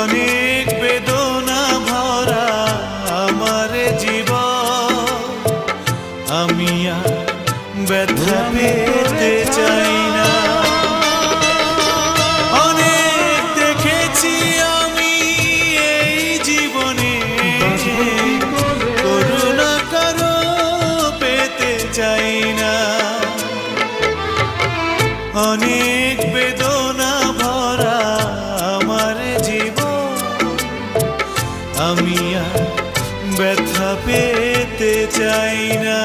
অনেক বেদনা ভরা আমার জীবন, আমি আর ব্যথা পেতে চাই না। অনেক দেখেছি আমি এই জীবনে, করুণা কারো পেতে চাই না। অনেক বেদনা ভরা আমার জীবন, আমি আর ব্যথা পেতে চাই না।